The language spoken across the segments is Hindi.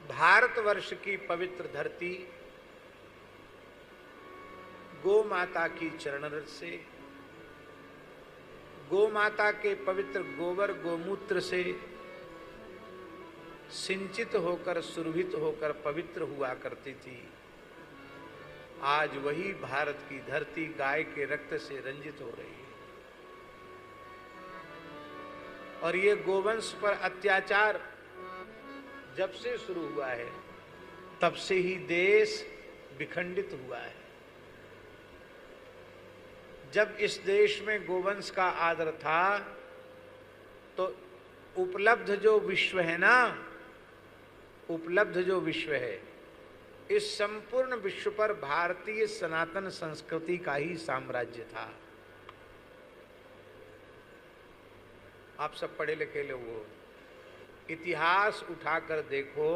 भारतवर्ष की पवित्र धरती गौ माता की चरण रज से, गौ माता के पवित्र गोबर गोमूत्र से सिंचित होकर, सुरभित होकर पवित्र हुआ करती थी। आज वही भारत की धरती गाय के रक्त से रंजित हो रही है। और ये गोवंश पर अत्याचार जब से शुरू हुआ है, तब से ही देश विखंडित हुआ है। जब इस देश में गोवंश का आदर था, तो उपलब्ध जो विश्व है ना, उपलब्ध जो विश्व है, इस संपूर्ण विश्व पर भारतीय सनातन संस्कृति का ही साम्राज्य था। आप सब पढ़े लिखे लोग हो, इतिहास उठाकर देखो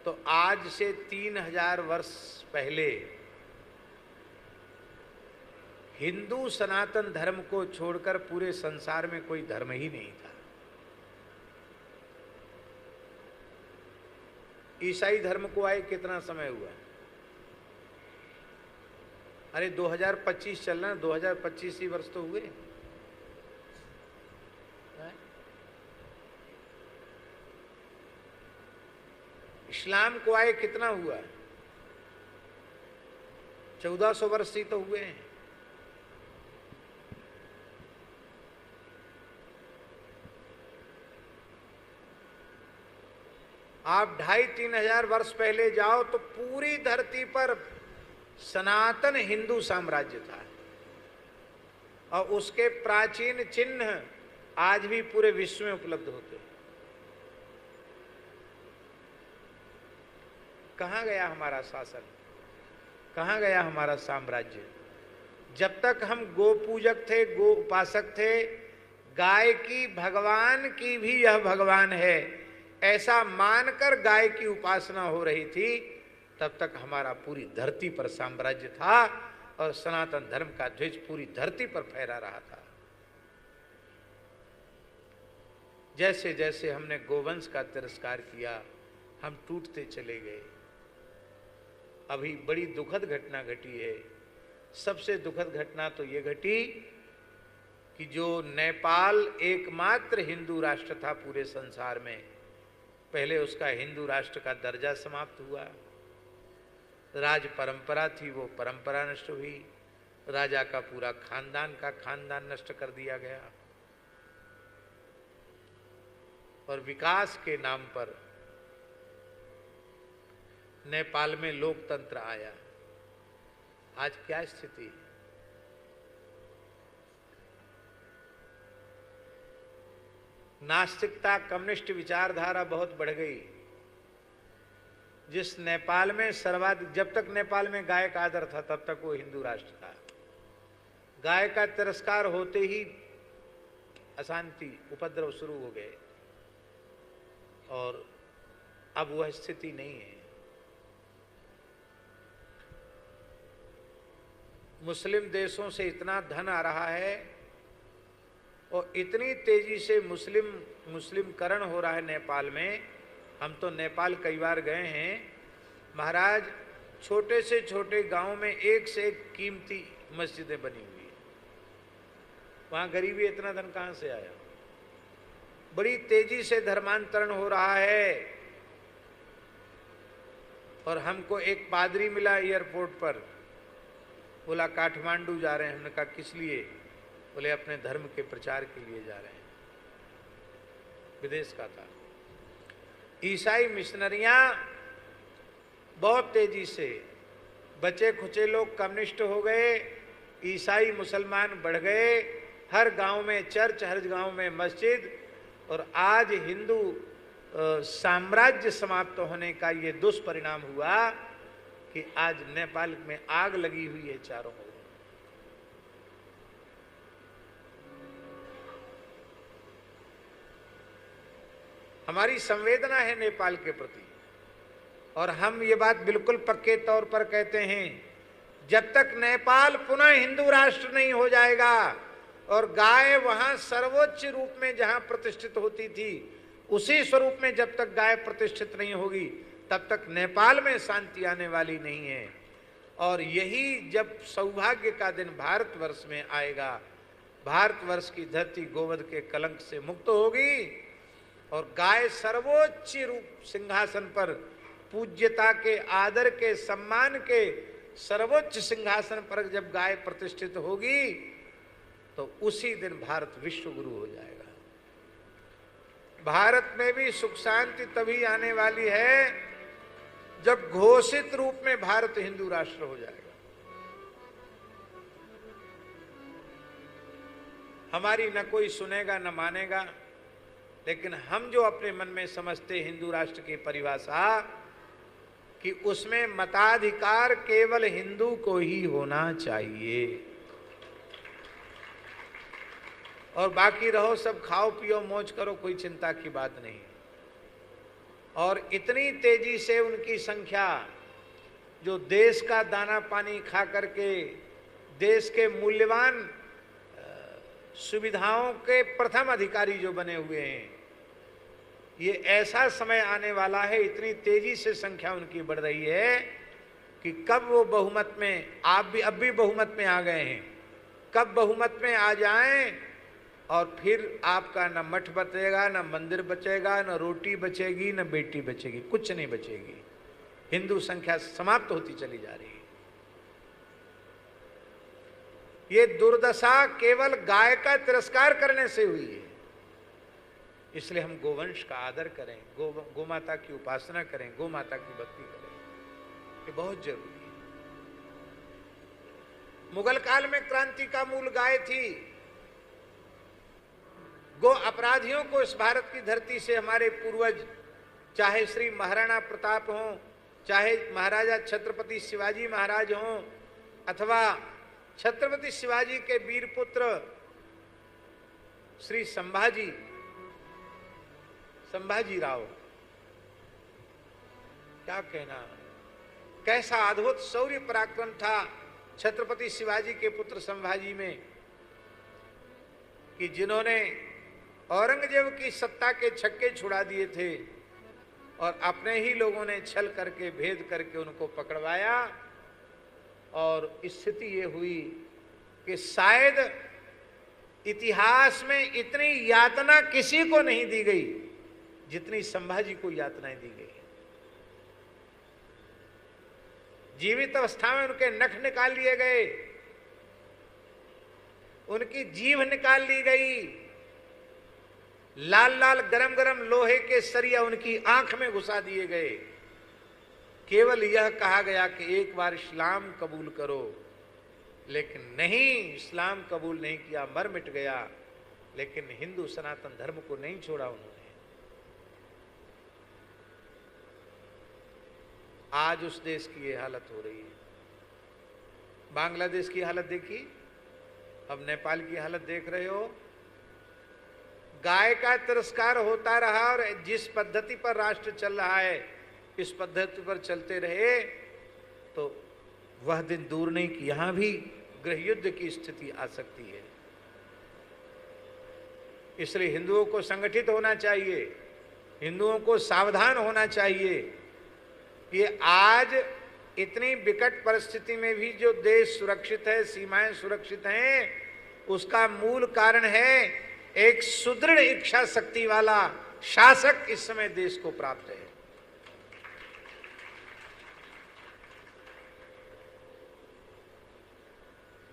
तो आज से 3000 वर्ष पहले हिंदू सनातन धर्म को छोड़कर पूरे संसार में कोई धर्म ही नहीं था। ईसाई धर्म को आए कितना समय हुआ? अरे 2025 चलना, 2025 ही वर्ष तो हुए। इस्लाम को आए कितना हुआ? 1400 वर्ष ही तो हुए हैं। आप 2500-3000 हजार वर्ष पहले जाओ तो पूरी धरती पर सनातन हिंदू साम्राज्य था, और उसके प्राचीन चिन्ह आज भी पूरे विश्व में उपलब्ध होते हैं। कहां गया हमारा शासन? कहां गया हमारा साम्राज्य? जब तक हम गो पूजक थे, गो उपासक थे, गाय की भगवान की भी यह भगवान है ऐसा मानकर गाय की उपासना हो रही थी, तब तक हमारा पूरी धरती पर साम्राज्य था और सनातन धर्म का ध्वज पूरी धरती पर फहरा रहा था। जैसे जैसे हमने गोवंश का तिरस्कार किया, हम टूटते चले गए। अभी बड़ी दुखद घटना घटी है। सबसे दुखद घटना तो ये घटी कि जो नेपाल एकमात्र हिंदू राष्ट्र था पूरे संसार में, पहले उसका हिंदू राष्ट्र का दर्जा समाप्त हुआ। राज परंपरा थी, वो परंपरा नष्ट हुई। राजा का पूरा खानदान का खानदान नष्ट कर दिया गया। और विकास के नाम पर नेपाल में लोकतंत्र आया। आज क्या स्थिति है? नास्तिकता, कम्युनिस्ट विचारधारा बहुत बढ़ गई। जिस नेपाल में सर्वाधिक, जब तक नेपाल में गाय का आदर था तब तक वो हिंदू राष्ट्र था। गाय का तिरस्कार होते ही अशांति, उपद्रव शुरू हो गए, और अब वह स्थिति नहीं है। मुस्लिम देशों से इतना धन आ रहा है और इतनी तेजी से मुस्लिमकरण हो रहा है नेपाल में। हम तो नेपाल कई बार गए हैं महाराज, छोटे से छोटे गांव में एक से एक कीमती मस्जिदें बनी हुई है। वहां गरीबी, इतना धन कहां से आया? बड़ी तेजी से धर्मांतरण हो रहा है। और हमको एक पादरी मिला एयरपोर्ट पर, बोला काठमांडू जा रहे हैं। हमने कहा किस लिए? बोले अपने धर्म के प्रचार के लिए जा रहे हैं। विदेश का था। ईसाई मिशनरियां बहुत तेजी से, बचे खुचे लोग कम्युनिस्ट हो गए, ईसाई मुसलमान बढ़ गए, हर गांव में चर्च, हर गांव में मस्जिद, और आज हिंदू साम्राज्य समाप्त होने का ये दुष्परिणाम हुआ कि आज नेपाल में आग लगी हुई है चारों ओर। हमारी संवेदना है नेपाल के प्रति, और हम ये बात बिल्कुल पक्के तौर पर कहते हैं, जब तक नेपाल पुनः हिंदू राष्ट्र नहीं हो जाएगा और गाय वहां सर्वोच्च रूप में जहां प्रतिष्ठित होती थी उसी स्वरूप में जब तक गाय प्रतिष्ठित नहीं होगी तब तक नेपाल में शांति आने वाली नहीं है। और यही जब सौभाग्य का दिन भारतवर्ष में आएगा, भारतवर्ष की धरती गोवध के कलंक से मुक्त होगी और गाय सर्वोच्च रूप सिंहासन पर, पूज्यता के, आदर के, सम्मान के सर्वोच्च सिंहासन पर जब गाय प्रतिष्ठित होगी तो उसी दिन भारत विश्व गुरु हो जाएगा। भारत में भी सुख शांति तभी आने वाली है जब घोषित रूप में भारत हिंदू राष्ट्र हो जाएगा। हमारी न कोई सुनेगा न मानेगा, लेकिन हम जो अपने मन में समझते हिंदू राष्ट्र की परिभाषा कि उसमें मताधिकार केवल हिंदू को ही होना चाहिए और बाकी रहो सब खाओ पियो मौज करो, कोई चिंता की बात नहीं। और इतनी तेजी से उनकी संख्या जो देश का दाना पानी खा करके देश के मूल्यवान सुविधाओं के प्रथम अधिकारी जो बने हुए हैं, ये ऐसा समय आने वाला है, इतनी तेजी से संख्या उनकी बढ़ रही है कि कब वो बहुमत में, आप भी अब भी बहुमत में आ गए हैं, कब बहुमत में आ जाएं और फिर आपका न मठ बचेगा, न मंदिर बचेगा, न रोटी बचेगी, न बेटी बचेगी, कुछ नहीं बचेगी। हिंदू संख्या समाप्त होती चली जा रही है। ये दुर्दशा केवल गाय का तिरस्कार करने से हुई है। इसलिए हम गोवंश का आदर करें, गोमाता की उपासना करें, गोमाता की भक्ति करें, ये बहुत जरूरी है। मुगल काल में क्रांति का मूल गाय थी। गो अपराधियों को इस भारत की धरती से हमारे पूर्वज, चाहे श्री महाराणा प्रताप हों, चाहे महाराजा छत्रपति शिवाजी महाराज हों, अथवा छत्रपति शिवाजी के वीर पुत्र श्री संभाजी राव, क्या कहना, कैसा अद्भुत शौर्य पराक्रम था छत्रपति शिवाजी के पुत्र संभाजी में कि जिन्होंने औरंगजेब की सत्ता के छक्के छुड़ा दिए थे और अपने ही लोगों ने छल करके, भेद करके उनको पकड़वाया। और स्थिति ये हुई कि शायद इतिहास में इतनी यातना किसी को नहीं दी गई जितनी संभाजी को यातनाएं दी गई। जीवित अवस्था में उनके नख निकाल लिए गए, उनकी जीभ निकाल ली गई, लाल लाल गरम गरम लोहे के सरिया उनकी आंख में घुसा दिए गए। केवल यह कहा गया कि एक बार इस्लाम कबूल करो, लेकिन नहीं, इस्लाम कबूल नहीं किया, मर मिट गया। लेकिन हिंदू सनातन धर्म को नहीं छोड़ा उन्होंने। आज उस देश की ये हालत हो रही है। बांग्लादेश की हालत देखी, अब नेपाल की हालत देख रहे हो। गाय का तिरस्कार होता रहा और जिस पद्धति पर राष्ट्र चल रहा है, इस पद्धति पर चलते रहे तो वह दिन दूर नहीं कि यहां भी गृह युद्ध की स्थिति आ सकती है। इसलिए हिंदुओं को संगठित होना चाहिए, हिंदुओं को सावधान होना चाहिए। ये आज इतनी विकट परिस्थिति में भी जो देश सुरक्षित है, सीमाएं सुरक्षित हैं, उसका मूल कारण है एक सुदृढ़ इच्छा शक्ति वाला शासक इस समय देश को प्राप्त है।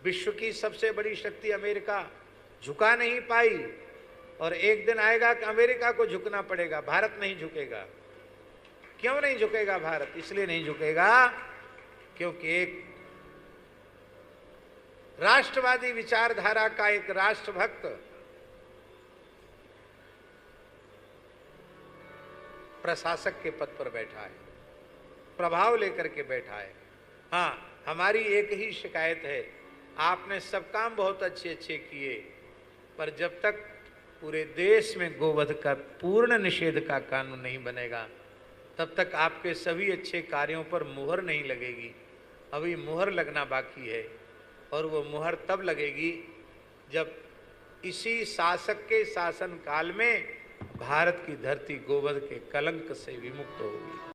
विश्व की सबसे बड़ी शक्ति अमेरिका झुका नहीं पाई और एक दिन आएगा कि अमेरिका को झुकना पड़ेगा, भारत नहीं झुकेगा। क्यों नहीं झुकेगा भारत? इसलिए नहीं झुकेगा क्योंकि एक राष्ट्रवादी विचारधारा का एक राष्ट्रभक्त प्रशासक के पद पर बैठा है, प्रभाव लेकर के बैठा है। हाँ, हमारी एक ही शिकायत है, आपने सब काम बहुत अच्छे अच्छे किए, पर जब तक पूरे देश में गोवध का पूर्ण निषेध का कानून नहीं बनेगा तब तक आपके सभी अच्छे कार्यों पर मुहर नहीं लगेगी। अभी मुहर लगना बाकी है और वो मुहर तब लगेगी जब इसी शासक के शासन काल में भारत की धरती गोवध के कलंक से विमुक्त होगी।